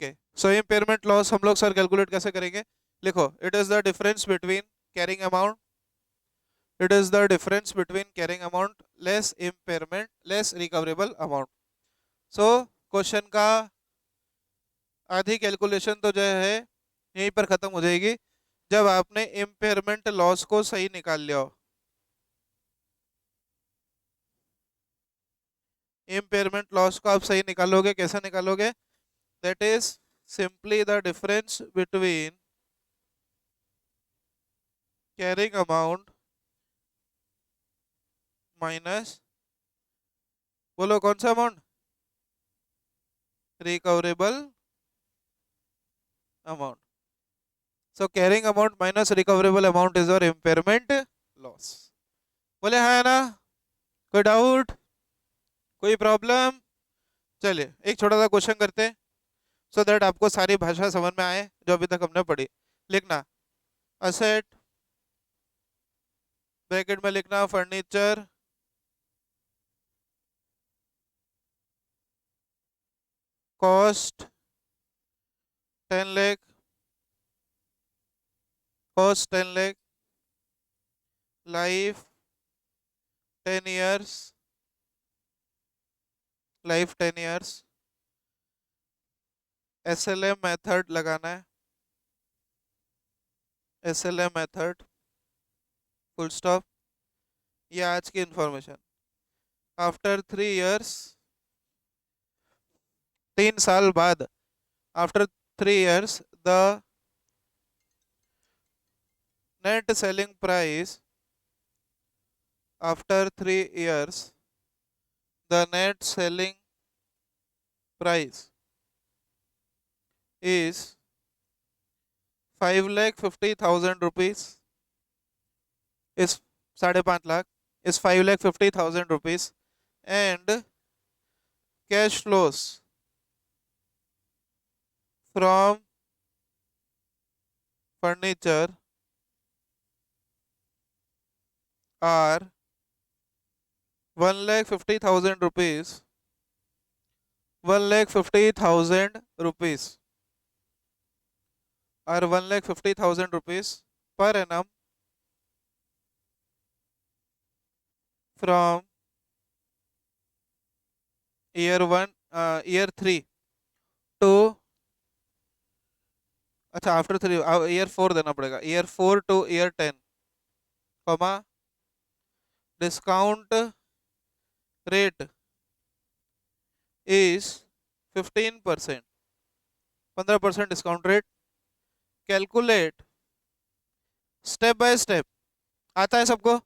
Okay, सो impairment loss हम लोग sir calculate कैसे करेंगे? लिखो, it is the difference between carrying amount, it is the difference between carrying amount less impairment less recoverable amount. So question का आधी calculation तो जो है यहीं पर खत्म हो जाएगी जब आपने इम्पेयरमेंट लॉस को सही निकाल लिया हो। इम्पेयरमेंट लॉस को आप सही निकालोगे, कैसे निकालोगे? That is simply the difference between carrying amount minus, बोलो कौन सा amount? Recoverable amount. So carrying amount minus recoverable amount is your impairment loss. बोले हाँ है ना? कोई डाउट, कोई प्रॉब्लम? चलिए एक छोटा सा क्वेश्चन करते हैं सो दैट आपको सारी भाषा समझ में आए जो अभी तक हमने पढ़ी। लिखना असेट, ब्रैकेट में लिखना furniture, cost 10 lakh, cost 10 lakh, life 10 years, life 10 years, SLM method लगाना है, SLM मेथड, फुल स्टॉप। ये आज की इंफॉर्मेशन। आफ्टर 3 इयर्स, 3 साल बाद, after 3 years the net selling price, after 3 years the net selling price is 5,50,000 rupees, is 5.5 lakh, is 5,50,000 rupees, and cash flows from furniture are 1,50,000 rupees, 1,50,000 rupees, or 1,50,000 rupees per annum from year 3 to, अच्छा after 3 year 4 देना पड़ेगा, year 4 to year 10, comma discount rate is 15%, 15% discount rate. Calculate step by step, आता है सबको?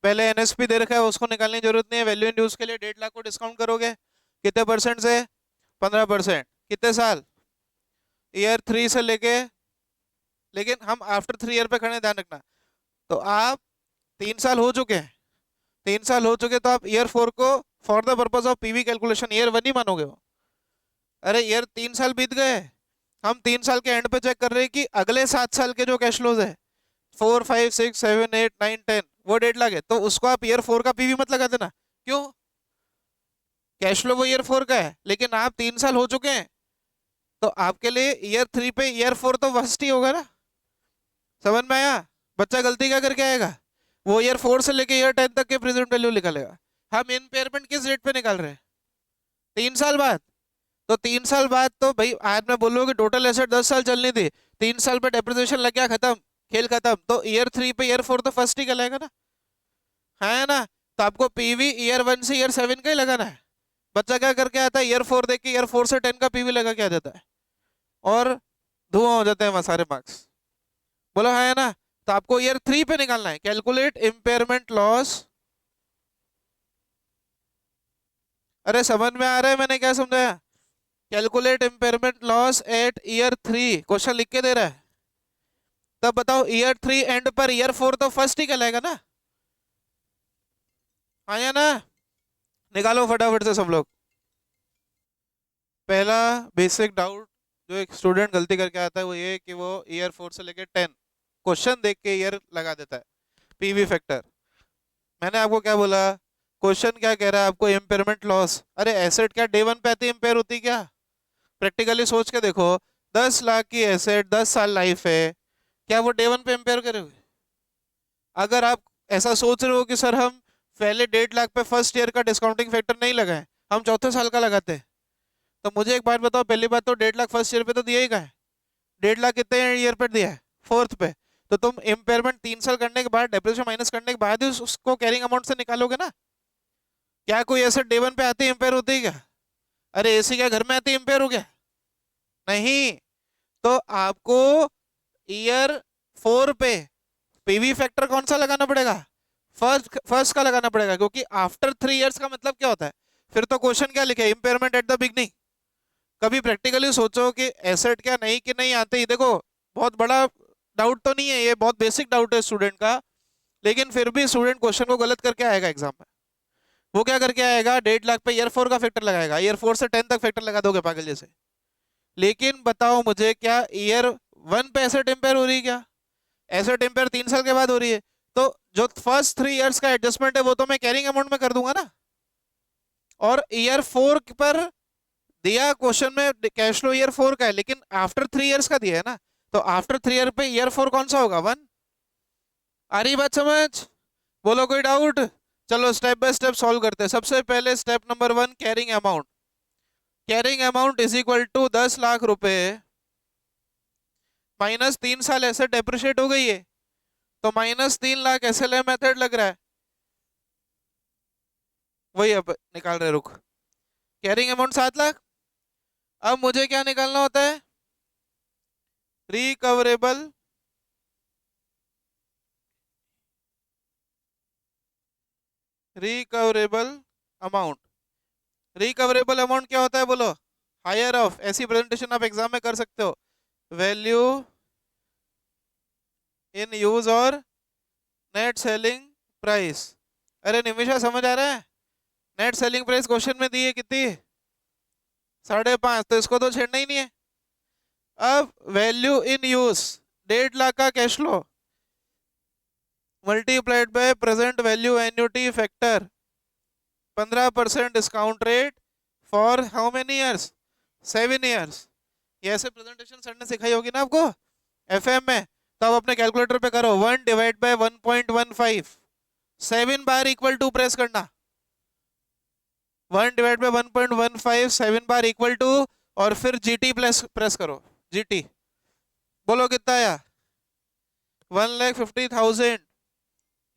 पहले NSP दे रखा है, उसको निकालने की जरूरत नहीं है। वैल्यू इन यूज के लिए 1.5 लाख को डिस्काउंट करोगे कितने परसेंट से? 15%। कितने साल? ईयर 3 से लेके, लेकिन हम आफ्टर 3 ईयर पे खड़े, ध्यान रखना। तो आप 3 साल हो चुके हैं, 3 साल हो चुके तो आप ईयर 4 को for the purpose of PV calculation year 1 ही मानोगे वो। अरे ईयर 3 साल बीत गए, हम 3 साल के एंड पे चेक कर रहे हैं कि अगले 7 साल के जो कैश फ्लोज है 4, 5, 6, 7, 8, 9, 10 वो 1.5 लाख है, तो उसको आप ईयर 4 का PV मत लगा देना। क्यों? कैश फ्लो वो ईयर 4 का है, लेकिन आप 3 साल हो चुके हैं, तो आपके लिए ईयर 3 पे ईयर 4 तो फर्स्ट ही होगा ना। समझ में आया? बच्चा गलती क्या करके आएगा? वो ईयर 4 से लेके ईयर 10 तक के प्रेजेंट वैल्यू निकालेगा। हम इम्पेयरमेंट किस रेट पे निकाल रहे हैं? 3 साल बाद। तो 3 साल बाद तो भाई आज मैं बोल रहा हूँ कि टोटल एसेट 10 साल चलनी थी, 3 साल पे डेप्रिसिएशन लग गया, खत्म, खेल खत्म, तो ईयर 3 पे ईयर 4 तो फर्स्ट ही कहलाएगा ना, है ना? तो आपको PV ईयर 1 से ईयर 7 का ही लगाना है। बच्चा क्या करके आता है? ईयर 4 देख के ईयर 4 से 10 का PV लगा के आ जाता है और धुआं हो जाते हैं वहां सारे मार्क्स। बोलो हाँ है ना? तो आपको ईयर 3 पे निकालना है। Calculate impairment loss. अरे समझ में आ रहा है मैंने क्या समझाया? Calculate impairment loss at year 3, question लिख के दे रहा है। तब बताओ ईयर 3 एंड पर ईयर 4 तो फर्स्ट ही कहलाएगा ना, आया ना? निकालो फटाफट से सब लोग। पहला बेसिक डाउट जो एक स्टूडेंट गलती करके आता है वो ये कि वो ईयर 4 से लेके 10 क्वेश्चन देख के ईयर लगा देता है PV फैक्टर। मैंने आपको क्या बोला? क्वेश्चन क्या कह रहा है आपको? Impairment loss. अरे एसेट क्या डे 1 पे आती है इम्पेयर होती क्या? प्रैक्टिकली सोच के देखो, 10 लाख की एसेट, 10 साल लाइफ है, क्या वो डे वन पे इम्पेयर करोगे? अगर आप ऐसा सोच रहे हो कि सर हम पहले 1.5 लाख पे फर्स्ट ईयर का डिस्काउंटिंग फैक्टर नहीं लगाए, हम चौथे साल का लगाते हैं, तो मुझे एक बात बताओ, पहली बात तो 1.5 लाख फर्स्ट ईयर पे तो दिया ही का है, 1.5 लाख कितने ईयर पे दिया है? फोर्थ पे। तो तुम इम्पेयरमेंट 3 साल करने के बाद, डेप्रिसिएशन माइनस करने के बाद ही उसको कैरिंग अमाउंट से निकालोगे ना। क्या कोई ऐसे डे वन पे आते ही इम्पेयर होती है क्या? अरे एसी क्या घर में आते ही इम्पेयर हो गया? नहीं। तो आपको ईयर 4 पे पीवी फैक्टर कौन सा लगाना पड़ेगा? फर्स्ट का लगाना पड़ेगा, क्योंकि आफ्टर 3 इयर्स का मतलब क्या होता है? फिर तो क्वेश्चन क्या लिखे, इम्पेयरमेंट एट द बिगनिंग। कभी प्रैक्टिकली सोचो कि एसेट क्या नहीं कि नहीं आते ही, देखो बहुत बड़ा डाउट तो नहीं है, ये बहुत बेसिक डाउट है स्टूडेंट का, लेकिन फिर भी स्टूडेंट क्वेश्चन को गलत करके आएगा एग्जाम में। वो क्या करके आएगा, 1.5 लाख पे ईयर 4 का फैक्टर लगाएगा, ईयर 4 से 10 तक फैक्टर लगा दोगे पागल जैसे। लेकिन बताओ मुझे, क्या ईयर 1 पे एसेट इम्पेयर हो रही है? क्या एसेट इम्पेयर 3 साल के बाद हो रही है? तो जो फर्स्ट 3 इयर्स का एडजस्टमेंट है वो तो मैं कैरिंग अमाउंट में कर दूंगा ना। और ईयर 4 पर दिया क्वेश्चन में कैश फ्लो ईयर 4 का है, लेकिन आफ्टर 3 इयर्स का दिया है ना, तो आफ्टर 3 ईयर पे ईयर 4 कौन सा होगा? 1। आ रही बात समझ? बोलो कोई डाउट? चलो स्टेप बाय स्टेप सॉल्व करते हैं। सबसे पहले step number 1, carrying amount. Carrying amount is equal to 10 lakh रुपए माइनस 3 साल एसेट डेप्रिशिएट हो गई है, तो -3 लाख एसएलए मेथड लग रहा है, वही अब निकाल रहे, रुक। Carrying amount 7 lakh. अब मुझे क्या निकालना होता है? Recoverable amount. रिकवरेबल अमाउंट क्या होता है बोलो? हायर ऑफ, ऐसी प्रेजेंटेशन आप एग्जाम में कर सकते हो, वैल्यू इन यूज और नेट सेलिंग प्राइस। अरे निमिषा समझ आ रहा है? नेट सेलिंग प्राइस क्वेश्चन में दी है कितनी? 5.5, तो इसको तो छेड़ना ही नहीं है। अब वैल्यू इन यूज, 1.5 लाख का cash flow multiplied by present value annuity factor, 15% discount rate for how many years? 7 years. ये ऐसे प्रेजेंटेशन सर ने सिखाई होगी ना आपको एफएम में, तो आप अपने कैलकुलेटर पे करो, 1 डिवाइड बाय 1.15, 7 बार इक्वल टू प्रेस करना, 1 डिवाइड बाय 1.15, 7 बार इक्वल टू, और फिर जीटी प्लस प्रेस करो, जीटी। बोलो कितना आया? 1,50,000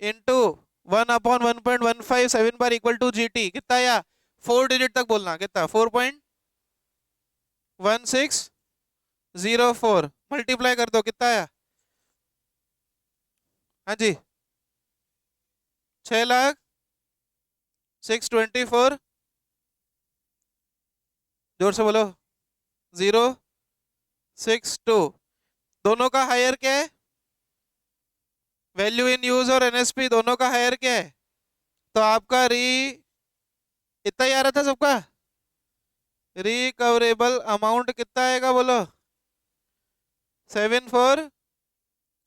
इंटू 1/1.15, 7 बार इक्वल टू जीटी, कितना आया? 4 डिजिट तक बोलना, कितना? 4.1604 मल्टीप्लाई कर दो, कितना आया? हाँ जी, 6,06,24, जोर से बोलो, 062। दोनों का हायर क्या है? वैल्यू इन यूज और एनएसपी दोनों का हायर क्या है? तो आपका इतना ही आ रहा था सबका। रिकवरेबल अमाउंट कितना आएगा बोलो? 7 4,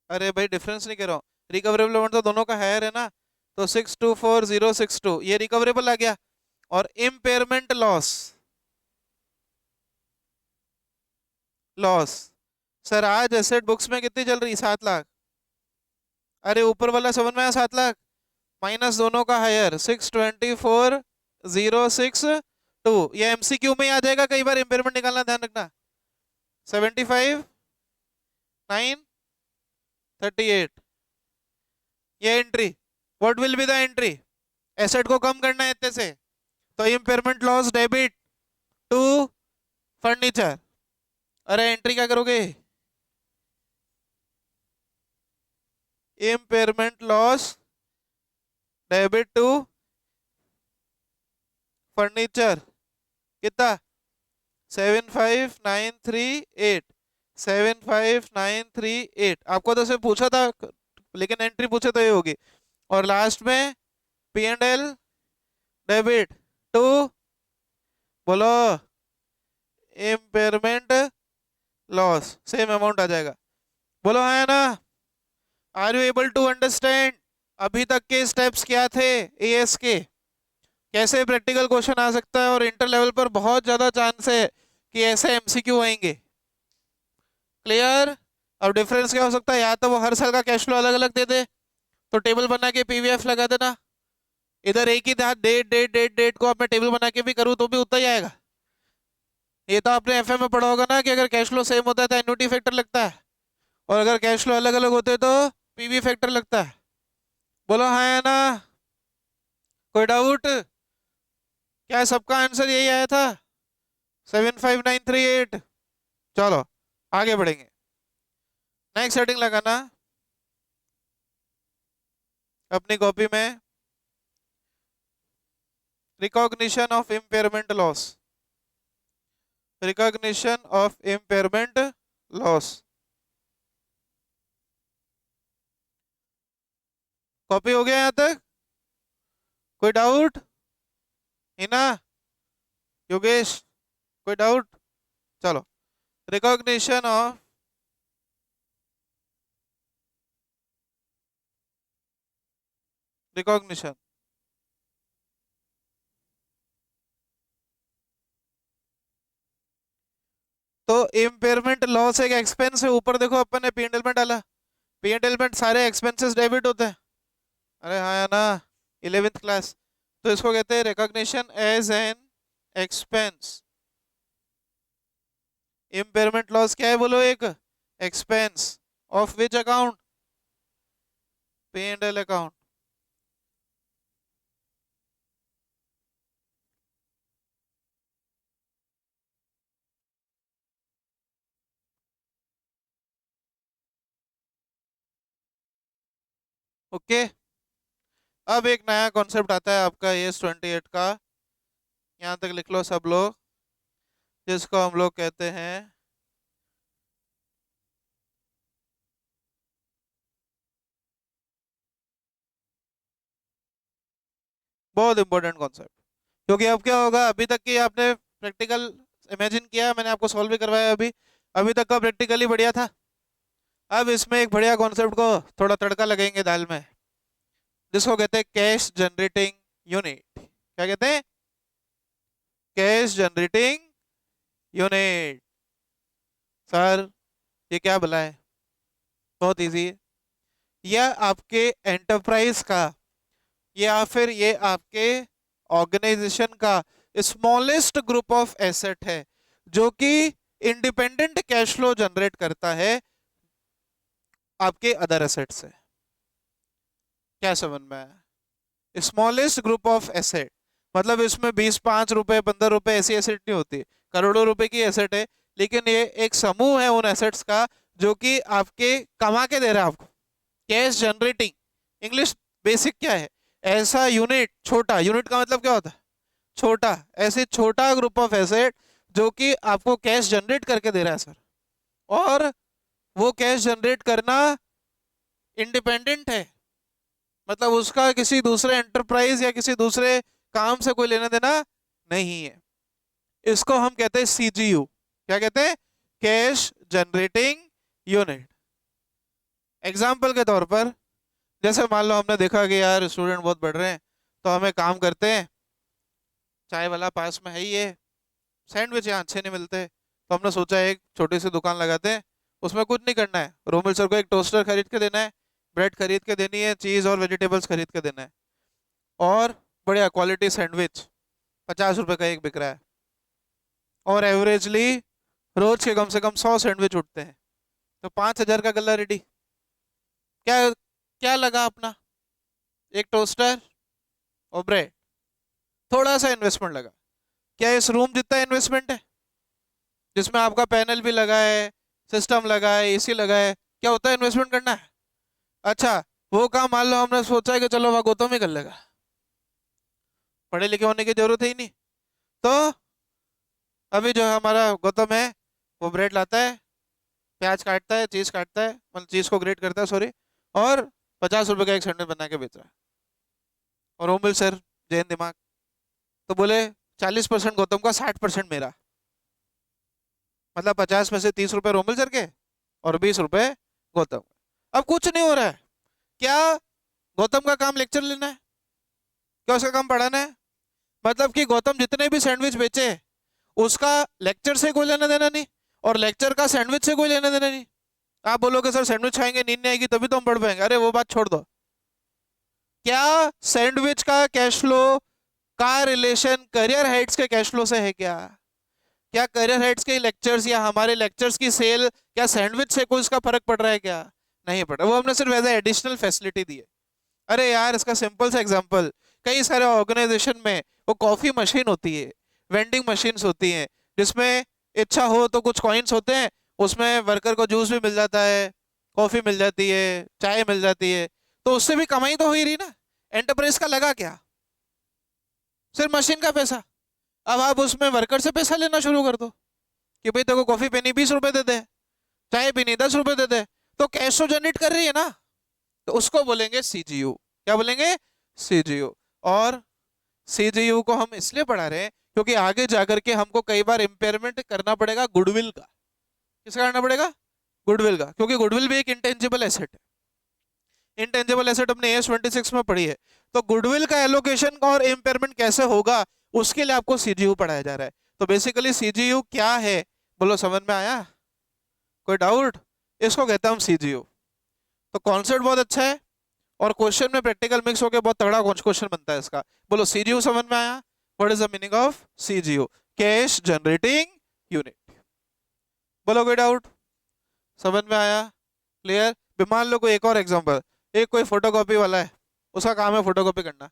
अरे भाई डिफरेंस नहीं कर रहा हूँ, रिकवरेबल अमाउंट तो दोनों का हायर है ना, तो 624,062 ये रिकवरेबल आ गया। और इम्पेयरमेंट लॉस, सर आज एसेट बुक्स में कितनी चल रही? 7 लाख। अरे ऊपर वाला समझ में आया? 7 लाख माइनस दोनों का हायर 624,062, ये एमसीक्यू में ही आ जाएगा, कई बार इम्पेयरमेंट निकालना ध्यान रखना। 75,938 ये entry. What will be the entry? Asset को कम करना है इतने से, तो impairment loss debit to furniture. अरे एंट्री क्या करोगे? Impairment loss debit to furniture, कितना? 75,938, 75,938। आपको तो सिर्फ पूछा था, लेकिन एंट्री पूछे तो ये होगी। और लास्ट में P&L डेबिट टू, बोलो, इम्पेयरमेंट लॉस, सेम अमाउंट आ जाएगा। बोलो हाँ है ना? Are you able to understand? अभी तक के स्टेप्स क्या थे एएस के? कैसे प्रैक्टिकल क्वेश्चन आ सकता है, और इंटर लेवल पर बहुत ज्यादा चांस है कि ऐसे एमसीक्यू आएंगे। क्लियर? अब डिफरेंस क्या हो सकता है, या तो वो हर साल का कैश फ्लो अलग अलग दे दे, तो टेबल बना के पीवीएफ लगा देना। इधर एक ही डेट डेट डेट डेट को अब मैं टेबल बना के भी करूँ तो भी उतना ही आएगा। ये तो आपने एफएम में पढ़ा होगा ना कि अगर कैश फ्लो सेम होता है तो एन्युटी फैक्टर लगता है, और अगर कैश फ्लो अलग अलग होते तो पीवी फैक्टर लगता है। बोलो हाँ या ना? कोई डाउट? क्या सबका आंसर यही आया था? 75938। चलो आगे बढ़ेंगे। नेक्स्ट सेटिंग लगाना अपनी कॉपी में, recognition of impairment loss, recognition of impairment loss. Copy हो गया यहां तक? कोई डाउट? हिना, योगेश, कोई डाउट? चलो, रिकॉग्निशन ऑफ रिकॉग्निशन। तो इम्पेयरमेंट लॉस एक एक्सपेंस है, ऊपर देखो अपन ने पी एंड एल में डाला, पी एंड एल में सारे एक्सपेंसेस डेबिट होते हैं। अरे हाँ या ना, 11th क्लास। तो इसको कहते हैं recognition as an expense. Impairment loss क्या है बोलो? एक expense of which account? P and L account. Okay, अब एक नया कॉन्सेप्ट आता है आपका AS28 का, यहाँ तक लिख लो सब लोग, जिसको हम लोग कहते हैं बहुत इंपॉर्टेंट कॉन्सेप्ट। क्योंकि अब क्या होगा, अभी तक की आपने प्रैक्टिकल इमेजिन किया, मैंने आपको सॉल्व भी करवाया, अभी अभी तक का प्रैक्टिकल ही बढ़िया था। अब इसमें एक बढ़िया कॉन्सेप्ट को थोड़ा तड़का लगेंगे दाल में, जिसको कहते हैं कैश जनरेटिंग यूनिट। क्या कहते हैं? Cash generating unit. सर ये क्या भला है? बहुत इजी है। यह आपके एंटरप्राइज का या फिर ये आपके ऑर्गेनाइजेशन का स्मॉलेस्ट ग्रुप ऑफ एसेट है, जो कि इंडिपेंडेंट कैश फ्लो जनरेट करता है आपके अदर एसेट से। क्या समझ में आया? स्मॉलेस्ट ग्रुप ऑफ एसेट मतलब इसमें 20 5 रुपए 15 रुपए ऐसी एसेट नहीं होती, करोड़ों रुपए की एसेट है, लेकिन ये एक समूह है उन एसेट्स का जो कि आपके कमा के दे रहा है आपको। कैश जनरेटिंग, इंग्लिश बेसिक क्या है? ऐसा यूनिट, छोटा यूनिट का मतलब क्या होता है? छोटा, ऐसे छोटा ग्रुप ऑफ एसेट जो कि आपको कैश जनरेट करके दे रहा है सर, और वो कैश जनरेट करना इंडिपेंडेंट है, मतलब उसका किसी दूसरे एंटरप्राइज या किसी दूसरे काम से कोई लेना देना नहीं है। इसको हम कहते हैं सीजीयू। क्या कहते हैं? Cash generating unit. एग्जाम्पल के तौर पर, जैसे मान लो हमने देखा कि यार स्टूडेंट बहुत बढ़ रहे हैं, तो हमें काम करते हैं, चाय वाला पास में है ही है, सैंडविच यहाँ अच्छे नहीं मिलते, तो हमने सोचा एक छोटी सी दुकान लगाते हैं। उसमें कुछ नहीं करना है, रोमिल सर को एक टोस्टर खरीद के देना है, ब्रेड खरीद के देनी है, चीज़ और वेजिटेबल्स खरीद के देना है, और बढ़िया क्वालिटी सैंडविच 50 रुपए का एक बिक रहा है, और एवरेजली रोज के कम से कम 100 सैंडविच उठते हैं, तो 5,000 का गल्ला रेडी। क्या क्या लगा अपना? एक टोस्टर और ब्रेड, थोड़ा सा इन्वेस्टमेंट लगा। क्या इस रूम जितना इन्वेस्टमेंट है, जिसमें आपका पैनल भी लगा है, सिस्टम लगा है, एसी लगा है, क्या होता है इन्वेस्टमेंट करना है? अच्छा, वो काम मान लो हमने सोचा है कि चलो वह गौतम ही कर लेगा, पढ़े लिखे होने की जरूरत है ही नहीं, तो अभी जो हमारा गौतम है वो ब्रेड लाता है, प्याज काटता है, चीज़ काटता है, मतलब चीज़ को ग्रेट करता है सॉरी, और 50 रुपए का एक सैंडविच बना के बेच रहा है। और रोमिल सर जैन दिमाग, तो बोले 40% गौतम का, 60% मेरा, मतलब 50 में से 30 रुपए रोमिल सर के और 20 रुपए गौतम। अब कुछ नहीं हो रहा है, क्या गौतम का काम लेक्चर लेना है? क्या उसका काम पढ़ाना है? मतलब कि गौतम जितने भी सैंडविच बेचे उसका लेक्चर से कोई लेना देना नहीं, और लेक्चर का सैंडविच से कोई लेना देना नहीं। आप बोलोगे सर सैंडविच खाएंगे नींद नहीं आएगी तभी तो हम पढ़ पाएंगे, अरे वो बात छोड़ दो। क्या सैंडविच का कैश फ्लो का रिलेशन करियर हाइट्स के कैश फ्लो से है क्या? क्या करियर हाइट्स के लेक्चर्स या हमारे लेक्चर्स की सेल क्या सैंडविच से कोई उसका फर्क पड़ रहा है क्या? नहीं पड़ रहा, वो हमने सिर्फ एज एडिशनल फैसिलिटी दी है। अरे यार इसका सिंपल सा एग्जांपल, कई सारे ऑर्गेनाइजेशन में वो कॉफी मशीन होती है, वेंडिंग मशीन्स होती हैं, जिसमें इच्छा हो तो कुछ कॉइन्स होते हैं, उसमें वर्कर को जूस भी मिल जाता है, कॉफी मिल जाती है, चाय मिल जाती है, तो उससे भी कमाई तो हो ही रही ना। एंटरप्राइज का लगा क्या? सिर्फ मशीन का पैसा। अब आप उसमें वर्कर से पैसा लेना शुरू कर दो कि भाई तेरे को कॉफी पीनी 20 रुपए दे दे, चाय पीनी 10 रुपए दे दे, तो कैश तो जनरेट कर रही है ना, तो उसको बोलेंगे सीजीयू। क्या बोलेंगे? सीजीयू। और सीजीयू को हम इसलिए पढ़ा रहे हैं क्योंकि आगे जाकर के हमको कई बार इम्पेयरमेंट करना पड़ेगा गुडविल का। किसका करना पड़ेगा? गुडविल का, क्योंकि गुडविल भी एक इंटेंजिबल एसेट है। इंटेंजिबल एसेट अपने AS 26 में पढ़ी है। तो गुडविल का एलोकेशन और इम्पेयरमेंट कैसे होगा उसके लिए आपको सीजीयू पढ़ाया जा रहा है। तो बेसिकली सीजीयू क्या है, बोलो समझ में आया? कोई डाउट? इसको कहते हैं हम सीजीयू। तो कॉन्सेप्ट बहुत अच्छा है, और क्वेश्चन में प्रैक्टिकल मिक्स होकर बहुत तगड़ा क्वेश्चन बनता है इसका। बोलो सीजीयू समझ में आया? What is the meaning of CGU? Cash generating unit. बोलो कोई डाउट? समझ में आया? क्लियर? मान लो कोई एक और एग्जांपल, एक कोई फोटोकॉपी वाला है, उसका काम है फोटोकॉपी करना,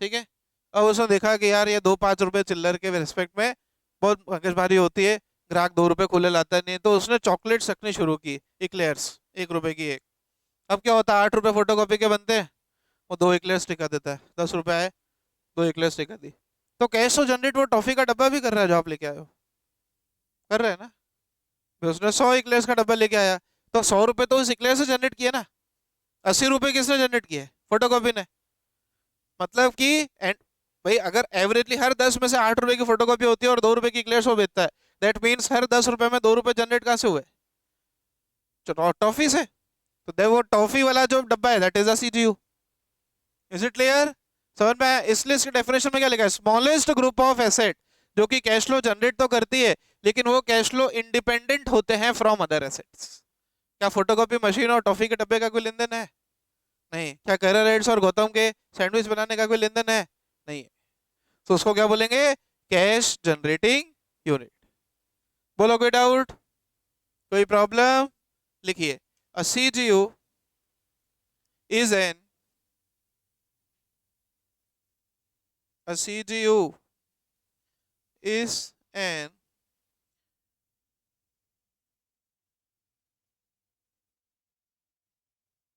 ठीक है। अब उसने देखा कि यार ये 2-5 रुपए चिल्लर के रिस्पेक्ट में बहुत मगजमारी होती है, ग्राहक 2 रुपए खुले लाता नहीं, तो उसने चॉकलेट्स रखनी शुरू की, इक्लेयर्स, 1 रुपए की एक। अब क्या होता है, 8 रुपए फोटोकॉपी के बनते हैं, वो 2 इक्लेयर्स टिका देता है, 10 रुपए आए, 2 इक्लेयर्स टिका दी। तो कैश तो जनरेट वो टॉफी का डब्बा भी कर रहा है जो आप लेके आए हो, कर रहे हैं ना। फिर उसने 100 इक्लेयर्स का डब्बा लेके आया, तो 100 रुपए तो उस इक्लेयर से जनरेट किए ना, 80 रुपए किसने जनरेट किए? फोटोकॉपी ने। मतलब कि भाई अगर एवरेजली हर 10 में से 8 रुपए की फोटोकॉपी होती है और 2 रुपए की इक्लेयर्स वो बेचता है, दैट मीन्स हर 10 रुपए में 2 रुपए जनरेट कहाँ से हुए? टॉफी से। तो दे वो टॉफी वाला जो डब्बा है that is a CGU. Is it clear? समझ में आया? इसलिए इसके डेफिनेशन में क्या लिखा है? स्मॉलेस्ट ग्रुप ऑफ एसेट जो कि कैश फ्लो जनरेट तो करती है लेकिन वो कैश फ्लो इंडिपेंडेंट होते हैं फ्रॉम अदर एसेट्स। क्या फोटोकॉपी मशीन और टॉफी के डब्बे का कोई लेन देन है? नहीं। क्या कैरल राइड्स और गौतम के सैंडविच बनाने का कोई लेन देन है? नहीं है। तो उसको क्या बोलेंगे? Cash generating unit. बोलो कोई डाउट, कोई प्रॉब्लम? लिखिए, a CGU is an a CGU is an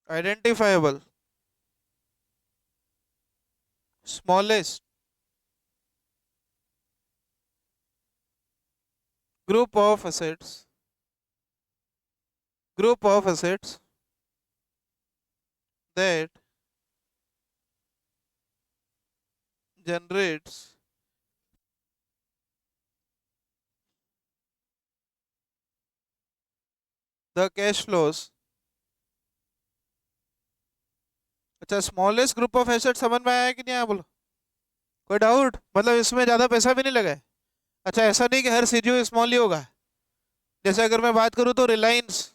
identifiable smallest group of assets that generates the cash flows। अच्छा, स्मॉलेस्ट ग्रुप ऑफ एसेट समझ में आया कि नहीं आया? बोलो कोई डाउट? मतलब इसमें ज्यादा पैसा भी नहीं लगा है। अच्छा, ऐसा नहीं कि हर सीजीयू स्मॉल ही होगा। जैसे अगर मैं बात करूं तो Reliance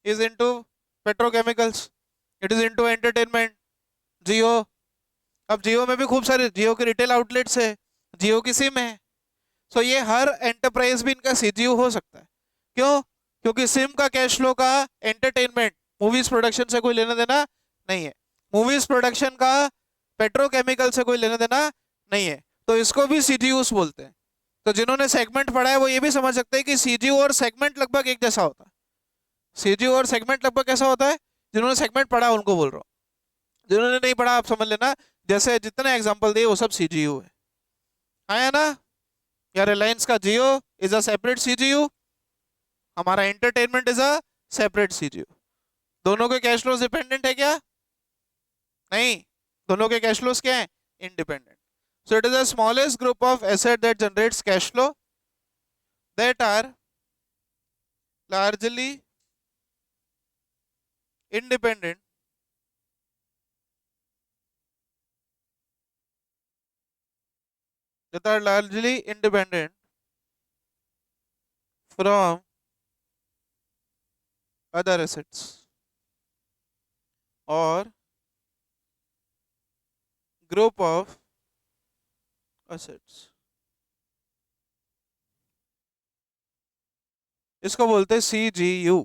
is into petrochemicals, it is into entertainment. Jio, अब जियो में भी खूब सारे जियो के रिटेल आउटलेट्स है, जियो की सिम है। सो ये हर एंटरप्राइज भी इनका सीजीयू हो सकता है। क्यों? क्योंकि सिम का कैश फ्लो का एंटरटेनमेंट मूवीज प्रोडक्शन से कोई लेना देना नहीं है, मूवीज प्रोडक्शन का पेट्रोकेमिकल से कोई लेना देना नहीं है, तो इसको भी सीजीयूस बोलते हैं। तो जिन्होंने सेगमेंट पढ़ा है वो ये भी समझ सकते हैं कि सीजीयू और सेगमेंट लगभग एक जैसा होता है। सीजीयू और सेगमेंट लगभग कैसा होता है? जिन्होंने सेगमेंट पढ़ा उनको बोल रहा हूँ, जिन्होंने नहीं पढ़ा आप समझ लेना, जैसे जितने एग्जाम्पल दिए वो सब सीजीयू है। आया ना? या रिलायंस का जियो इज अ सेपरेट सीजीयू, हमारा entertainment is a separate CGU. दोनों के कैश फ्लोज डिपेंडेंट है क्या? नहीं, दोनों के कैश फ्लोज क्या है? Independent. So it is the smallest group of asset that generates cash flow that are largely independent that are largely independent from other assets और ग्रुप ऑफ एसेट्स, इसको बोलते हैं CGU।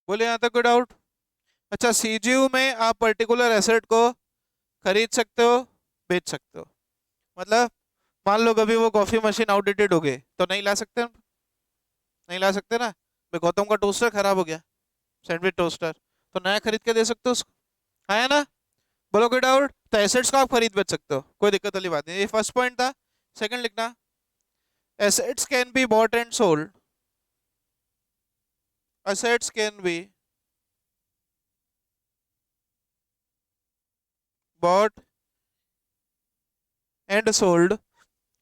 बोले यहाँ तक कोई डाउट? अच्छा, CGU में आप पर्टिकुलर एसेट को खरीद सकते हो, बेच सकते हो। मतलब मान लो कभी वो कॉफी मशीन आउटडेटेड हो गई तो नहीं ला सकते हम? नहीं ला सकते ना। भाई गौतम का टोस्टर खराब हो गया, सैंडविच टोस्टर, तो नया खरीद के दे सकते हो उसको, आया ना? बोलो कोई डाउट? तो एसेट्स को आप खरीद बेच सकते हो, कोई दिक्कत वाली बात नहीं। ये फर्स्ट पॉइंट था। सेकंड लिखना, assets can be bought and sold, assets can be bought and sold,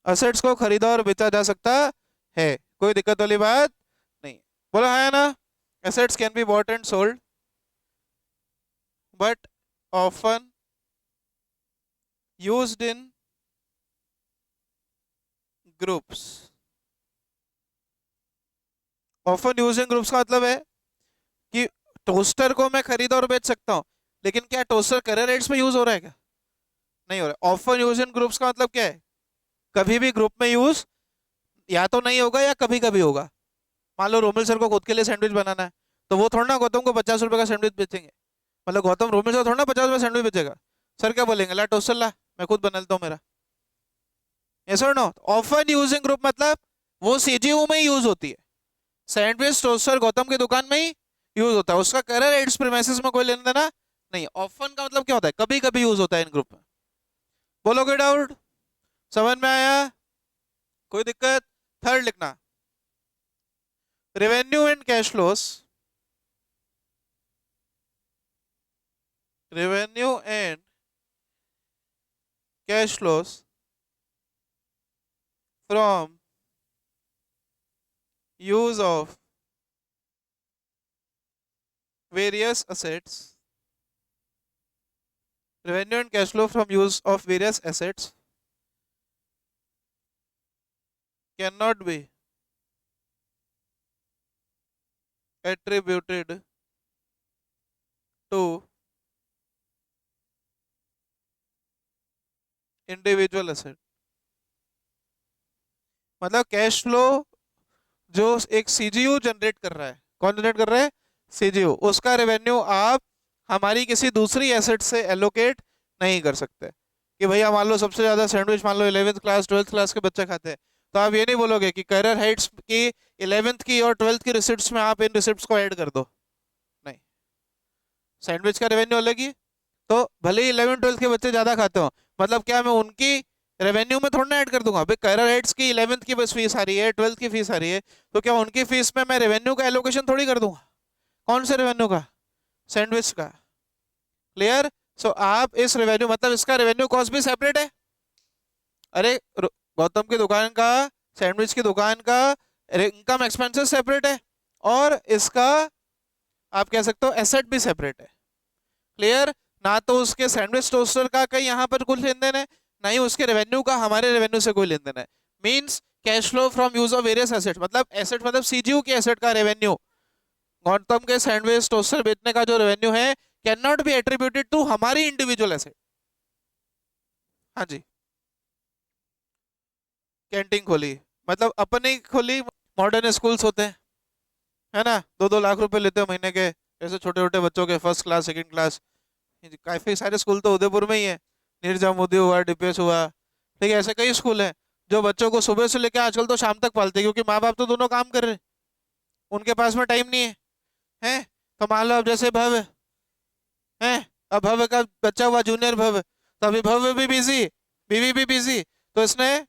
assets को खरीदा और बेचा जा सकता है, कोई दिक्कत वाली बात नहीं। बोला है ना? assets can be bought and sold but often used in groups। often used in groups का मतलब है कि टोस्टर को मैं खरीदा और बेच सकता हूँ, लेकिन क्या टोस्टर करेक्ट रेट्स में यूज हो रहा है क्या? नहीं हो रहा है। ऑफन यूज इन ग्रुप्स का मतलब क्या है? कभी भी ग्रुप में यूज या तो नहीं होगा या कभी कभी होगा। मान लो रोमिल सर को खुद के लिए सैंडविच बनाना है, तो वो थोड़ा ना गौतम को 50 रुपए का सैंडविच बेचेंगे। मतलब गौतम रोमिल सर थोड़ा ना 50 रुपए सैंडविच बेचेगा। सर क्या बोलेंगे, ला टोस्टर ला, मैं खुद बना लेता हूँ मेरा। यस और नो? ऑफन यूजिंग ग्रुप मतलब वो सीजीयू में ही यूज होती है। सैंडविच टोस्टर गौतम की दुकान में ही यूज होता है, उसका कलर एड्स प्रीमाइसेस में कोई लेना देना नहीं। ऑफन का मतलब क्या होता है? कभी कभी यूज होता है इन ग्रुप में। बोलोगे डाउट? समझ में आया? कोई दिक्कत? थर्ड लिखना, revenue and cash flows, revenue and cash flows from use of various assets, revenue and cash flow from use of various assets cannot be attributed to individual asset। मतलब cash flow जो एक CGU generate कर रहा है, कौन generate कर रहा है? सीजीयू, उसका रेवेन्यू आप हमारी किसी दूसरी एसेट से एलोकेट नहीं कर सकते। कि भैया मान लो सबसे ज्यादा सैंडविच मान लो 11th क्लास 12th क्लास के बच्चे खाते हैं, तो आप ये नहीं बोलोगे कि कैरियर हाइट्स की 11th की और 12th की रिसिप्ट्स में आप इन रिसिप्ट्स को ऐड कर दो, नहीं। सैंडविच का रेवेन्यू अलग ही, तो भले ही 11th 12th के बच्चे ज्यादा खाते हो, मतलब क्या मैं उनकी रेवेन्यू में थोड़ा ना ऐड कर दूंगा? भाई कैरियर हाइट्स की 11th की बस फीस आ रही है, 12th की फीस आ रही है, तो क्या उनकी फीस में मैं रेवेन्यू का एलोकेशन थोड़ी कर दूंगा? कौन से रेवेन्यू का? सैंडविच का। क्लियर? सो आप इस रेवेन्यू मतलब इसका रेवेन्यू कॉस्ट भी सेपरेट है। अरे गौतम की दुकान का, सैंडविच की दुकान का इनकम एक्सपेंसेस सेपरेट है, और इसका आप कह सकते हो एसेट भी सेपरेट है। क्लियर? ना तो उसके सैंडविच टोस्टर का कहीं यहाँ पर कुछ लेन देन है, ना ही उसके रेवेन्यू का हमारे रेवेन्यू से कोई लेन देन है। Means cash flow from use of various asset, मतलब एसेट मतलब सीजीयू के एसेट का रेवेन्यू, गौतम के सैंडविच टोस्टर बेचने का जो रेवेन्यू है, can not be attributed to हमारी इंडिविजुअल एसेट। हाँ जी, कैंटीन खोली मतलब अपने ही खोली। मॉडर्न स्कूल्स होते हैं, है ना, 2-2 लाख रुपए लेते हो महीने के, जैसे छोटे छोटे बच्चों के फर्स्ट क्लास सेकंड क्लास। काफी सारे स्कूल तो उदयपुर में ही है, निर्जा मोदी हुआ, डीपीएस हुआ, ठीक है, ऐसे कई स्कूल हैं जो बच्चों को सुबह से लेकर आजकल तो शाम तक पालते हैं, क्योंकि माँ बाप तो दोनों काम कर रहे हैं, उनके पास में टाइम नहीं है। हैं? तो मान लो अब जैसे भव्य है, अब भव्य का बच्चा हुआ जूनियर भव्य, तो अभी भव्य भी बिजी, बीवी भी बिजी, तो इसने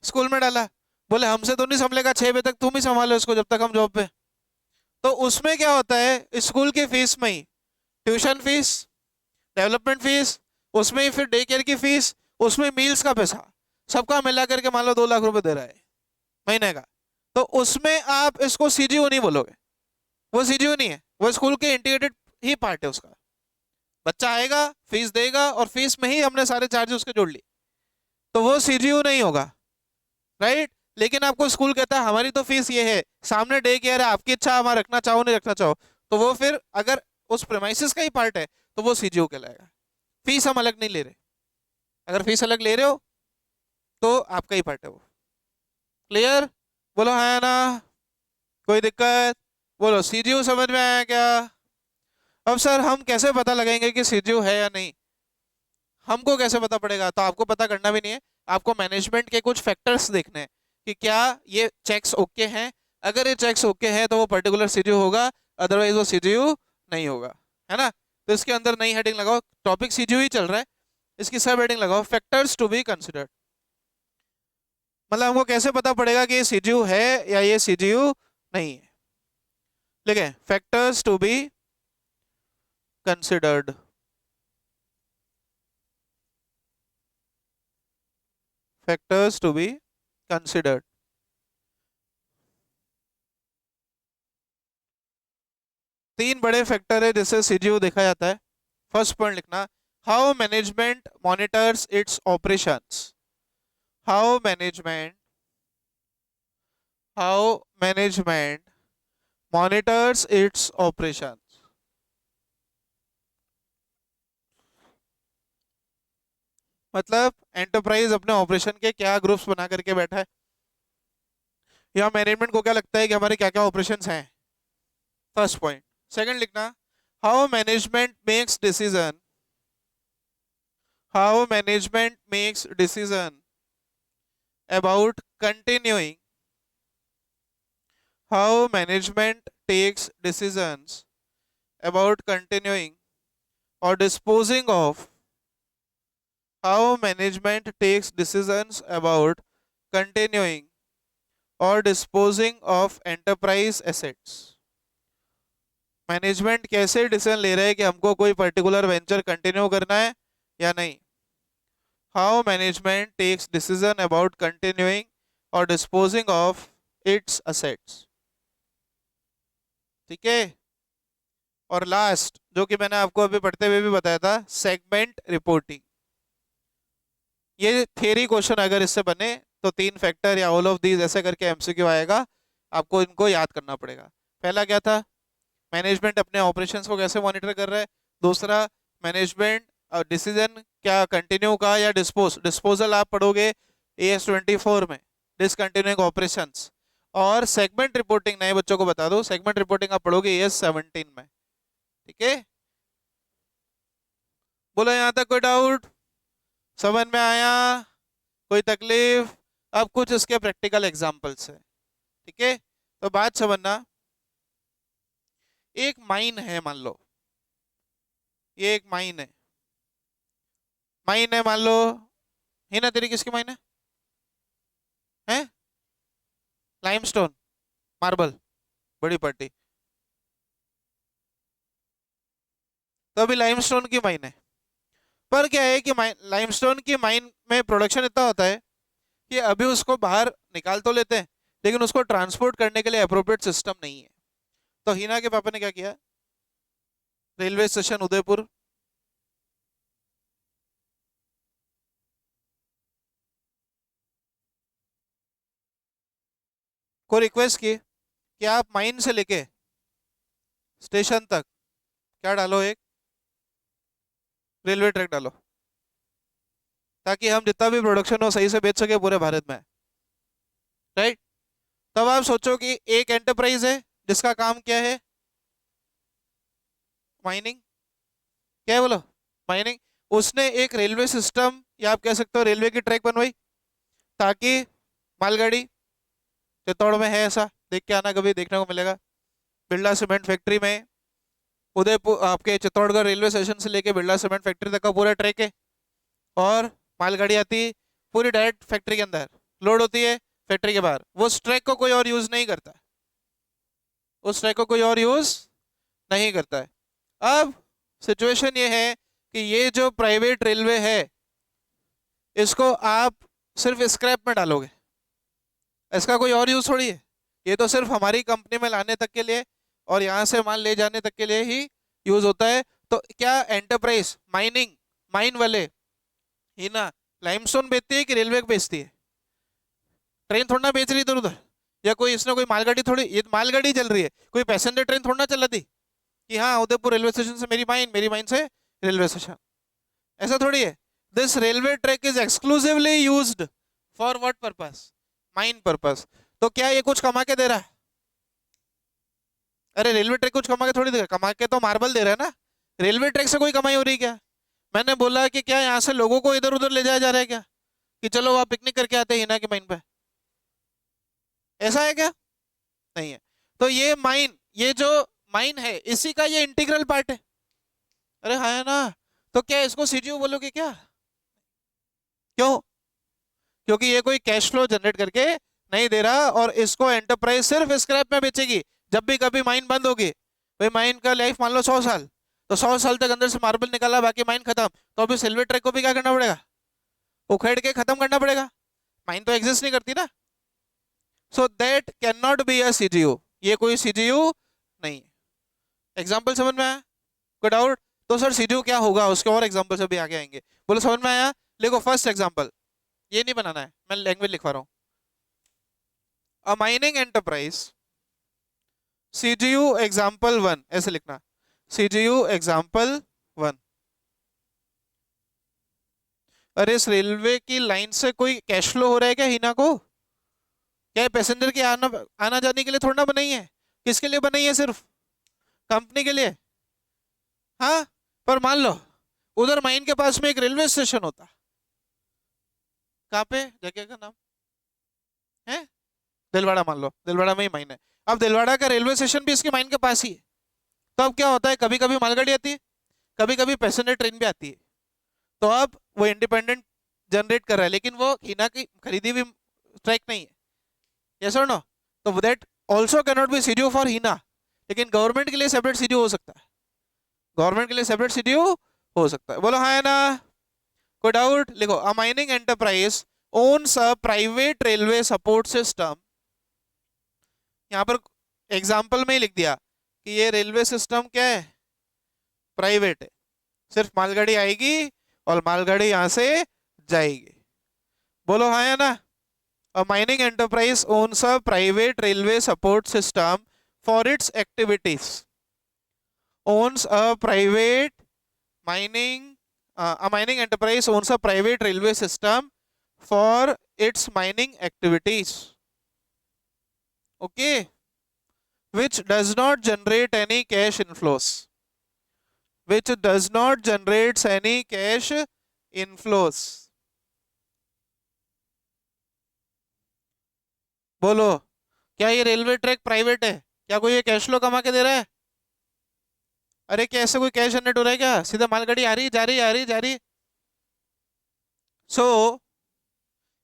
स्कूल में डाला। बोले हमसे तो नहीं संभलेगा, 6 बजे तक तुम ही संभालो इसको जब तक हम जॉब पे। तो उसमें क्या होता है, स्कूल की फीस में ही ट्यूशन फीस, डेवलपमेंट फीस, उसमें ही फिर डे केयर की फीस, उसमें मील्स का पैसा सबका मिला करके मान लो 2 लाख रुपए दे रहा है महीने का, तो उसमें आप इसको सीजीयू नहीं बोलोगे, वो सीजीयू नहीं है, वो स्कूल के इंटीग्रेटेड ही पार्ट है उसका। बच्चा आएगा, फीस देगा, और फीस में ही हमने सारे चार्जेस उसके जोड़ लिए, तो वो सीजीयू नहीं होगा, राइट। लेकिन आपको स्कूल कहता है हमारी तो फीस ये है, सामने डे केयर है, आपकी इच्छा, हम रखना चाहो नहीं रखना चाहो, तो वो फिर अगर उस प्रेमाइसिस का ही पार्ट है तो वो सीजीयू कहलाएगा। फीस हम अलग नहीं ले रहे, अगर फीस अलग ले रहे हो तो आपका ही पार्ट है वो। क्लियर? बोलो है ना, कोई दिक्कत? बोलो सीजीयू समझ में आया क्या? अब सर हम कैसे पता लगाएंगे कि सीजीयू है या नहीं? हमको कैसे पता पड़ेगा? तो आपको पता करना भी नहीं है, आपको मैनेजमेंट के कुछ फैक्टर्स देखने हैं कि क्या ये चेक्स ओके हैं। अगर ये चेक्स ओके हैं तो वो पर्टिकुलर सीजीयू होगा, अदरवाइज वो सीजीयू नहीं होगा, है ना। तो इसके अंदर नई हेडिंग लगाओ, टॉपिक सीजीयू ही चल रहा है, इसकी सब हेडिंग लगाओ, फैक्टर्स टू बी कंसिडर्ड। मतलब हमको कैसे पता पड़ेगा कि ये सीजीयू है या ये सीजीयू नहीं है? लिखे factors to be considered. Factors to be considered. तीन बड़े फैक्टर है जिससे सीजीयू देखा जाता है। फर्स्ट पॉइंट लिखना, how management monitors its operations. How management monitors its operations. मतलब एंटरप्राइज अपने ऑपरेशन के क्या ग्रुप्स बना करके बैठा है, या मैनेजमेंट को क्या लगता है कि हमारे क्या क्या ऑपरेशंस हैं। First point. सेकंड लिखना, how management makes decision. How management makes decision about continuing. How management takes decisions about continuing or disposing of. How management takes decisions about continuing or disposing of enterprise assets. Management कैसे decision ले रहे हैं कि हमको कोई particular venture continue करना है या नहीं। How management takes decision about continuing or disposing of its assets. ठीक है। और लास्ट जो कि मैंने आपको अभी पढ़ते हुए भी बताया था, सेगमेंट रिपोर्टिंग। ये थियरी क्वेश्चन अगर इससे बने तो 3 फैक्टर या ऑल ऑफ दीज ऐसे करके एमसीक्यू आएगा, आपको इनको याद करना पड़ेगा। पहला क्या था, मैनेजमेंट अपने ऑपरेशंस को कैसे मॉनिटर कर रहा है। दूसरा, मैनेजमेंट डिसीजन क्या कंटिन्यू का या डिस्पोजल आप पढ़ोगे AS24 में, डिसकंटिन्यूइंग ऑपरेशंस। और सेगमेंट रिपोर्टिंग नए बच्चों को बता दो, सेगमेंट रिपोर्टिंग आप पढ़ोगे AS17 में। ठीक है, बोलो यहाँ तक कोई डाउट? समझ में आया? कोई तकलीफ? अब कुछ इसके प्रैक्टिकल एग्जांपल्स है। ठीक है, तो बात समझना, एक माइन है, मान लो ये एक माइन है, मान लो। हिना तेरी किसकी माइन है? हैं? लाइमस्टोन, मार्बल, बड़ी पार्टी। तो अभी लाइमस्टोन की माइन है, पर क्या है कि लाइमस्टोन की माइन में प्रोडक्शन इतना होता है कि अभी उसको बाहर निकाल तो लेते हैं, लेकिन उसको ट्रांसपोर्ट करने के लिए अप्रोप्रिएट सिस्टम नहीं है। तो हिना के पापा ने क्या किया, रेलवे स्टेशन उदयपुर को रिक्वेस्ट की कि आप माइन से लेके स्टेशन तक क्या डालो, एक रेलवे ट्रैक डालो, ताकि हम जितना भी प्रोडक्शन हो सही से बेच सके पूरे भारत में, राइट। तब आप सोचो कि एक एंटरप्राइज है जिसका काम क्या है, माइनिंग। क्या है बोलो? माइनिंग। उसने एक रेलवे सिस्टम या आप कह सकते हो रेलवे की ट्रैक बनवाई, ताकि मालगाड़ी, चित्तौड़ में है ऐसा, देख के आना, कभी देखने को मिलेगा। बिरला सीमेंट फैक्ट्री में उदयपुर आपके चित्तौड़गढ़ रेलवे स्टेशन से लेके बिरला सीमेंट फैक्ट्री तक का पूरा ट्रैक है, और मालगाड़ी आती पूरी डायरेक्ट फैक्ट्री के अंदर लोड होती है, फैक्ट्री के बाहर। वो उस ट्रैक को कोई और यूज नहीं करता, उस ट्रैक को कोई और यूज नहीं करता है। अब सिचुएशन ये है कि ये जो प्राइवेट रेलवे है, इसको आप सिर्फ स्क्रैप में डालोगे, इसका कोई और यूज थोड़ी है। ये तो सिर्फ हमारी कंपनी में लाने तक के लिए और यहाँ से माल ले जाने तक के लिए ही यूज होता है। तो क्या एंटरप्राइज माइनिंग, माइन वाले ही ना लाइमस्टोन बेचती है कि रेलवे को बेचती है? ट्रेन थोड़ा ना बेच रही इधर उधर, या कोई इसने कोई मालगाड़ी थोड़ी, ये मालगाड़ी चल रही है, कोई पैसेंजर ट्रेन थोड़ा ना चला दी कि हाँ उदयपुर रेलवे स्टेशन से मेरी माइन, मेरी माइन से रेलवे स्टेशन, ऐसा थोड़ी है। This railway track is exclusively used for what purpose? Mine purpose. तो क्या ये कुछ कमा के दे रहा है? अरे रेलवे ट्रैक कुछ कमा के थोड़ी दे रहा है, कमा के तो मार्बल दे रहा है ना। रेलवे ट्रैक से कोई कमाई हो रही है क्या? मैंने बोला कि क्या यहाँ से लोगों को इधर उधर ले जाया जा रहा है क्या, कि चलो वहाँ पिकनिक करके आते हैं हिना की माइन पे, ऐसा है क्या? नहीं है। तो ये माइन, ये जो माइन है इसी का ये इंटीग्रल पार्ट है। अरे हाँ है ना। तो क्या इसको सीजीओ बोलोगे क्या? क्यों? क्योंकि ये कोई कैश फ्लो जनरेट करके नहीं दे रहा, और इसको एंटरप्राइज सिर्फ स्क्रैप में बेचेगी। जब भी कभी माइन बंद होगी, भाई माइन का लाइफ मान लो 100 साल, तो 100 साल तक अंदर से मार्बल निकाला, बाकी माइन खत्म, तो अभी सिल्वर ट्रैक को भी क्या करना पड़ेगा? उखेड़ के खत्म करना पड़ेगा। माइन तो एग्जिस्ट नहीं करती ना। So that can not be a CGU, ये कोई सीजीयू नहीं। एग्जाम्पल समझ में आया? कोई डाउट? तो सर सीजीयू क्या होगा, उसके और एग्जाम्पल से भी आगे आएंगे। बोलो समझ में आया? लिखो फर्स्ट एग्जाम्पल, ये नहीं बनाना है, मैं लैंग्वेज लिखवा रहा हूँ। अ माइनिंग एंटरप्राइज, सीजीयू एग्जाम्पल 1, ऐसे लिखना, सीजीयू एग्जाम्पल 1। अरे इस रेलवे की लाइन से कोई कैश फ्लो हो रहा है क्या हिना को? क्या पैसेंजर के आना आना जाने के लिए थोड़ा ना बनाई है? किसके लिए बनाई है? सिर्फ कंपनी के लिए। हाँ, पर मान लो उधर माइन के पास में एक रेलवे स्टेशन होता, कहाँ पे जगह का नाम है? दिलवाड़ा, मान लो दिलवाड़ा में ही माइन है। अब दिलवाड़ा का रेलवे स्टेशन भी इसके माइन के पास ही है। तो अब क्या होता है, कभी कभी मालगाड़ी आती है, कभी कभी पैसेंजर ट्रेन भी आती है। तो अब वो इंडिपेंडेंट जनरेट कर रहा है, लेकिन वो हिना की खरीदी हुई ट्रैक नहीं है। यस और नो? तो that also can not B CDO for Hina, लेकिन गवर्नमेंट के लिए सेपरेट सीडीओ हो सकता है। गवर्नमेंट के लिए सेपरेट सीडीओ हो सकता है। बोलो हाँ है ना? कोई डाउट? लिखो, a mining enterprise owns a private railway support system. यहाँ पर एग्जाम्पल में ही लिख दिया कि ये रेलवे सिस्टम क्या है? प्राइवेट है। सिर्फ मालगाड़ी आएगी और मालगाड़ी यहाँ से जाएगी। बोलो हाँ है ना? A mining enterprise owns a private railway support system for its activities. Owns a private mining, a mining enterprise owns a private railway system for its mining activities. Okay, which does not generate any cash inflows. Which does not generate any cash inflows. बोलो, क्या ये railway track private है? क्या कोई ये cash flow कमा के दे रहा है? अरे क्या ऐसे कोई कैश जनरेट हो रहा है क्या? सीधा मालगाड़ी आ रही, जा रही, आ रही, जा रही। So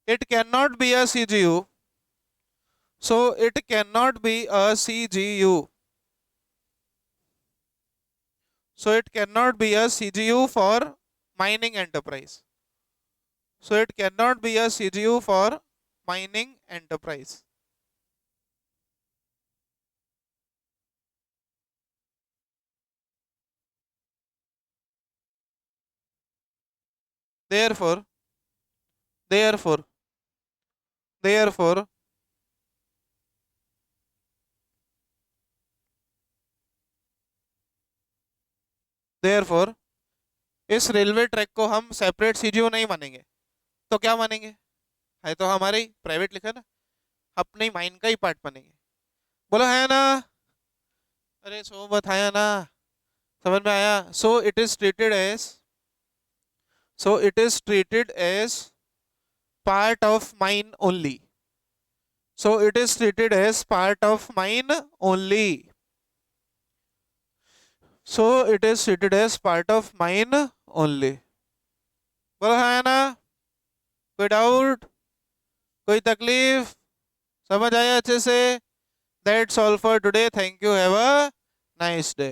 it can not be a CGU, so it can not be a CGU, so it can not be a CGU for mining enterprise, so it can not be a CGU for mining enterprise. therefore therefore therefore therefore इस railway track को हम separate CGO नहीं मानेंगे। तो क्या मानेंगे? है तो हमारे ही प्राइवेट लिखा ना, अपने ही माइंड का ही पार्ट मानेंगे। बोलो है ना? अरे सो बताया ना, समझ में आया? So it is treated as part of mine only, so it is treated as part of mine only, so it is treated as part of mine only. बोलो है ना? कोई डाउट, कोई तकलीफ? समझ आया अच्छे से? That's all for today, thank you, have a nice day.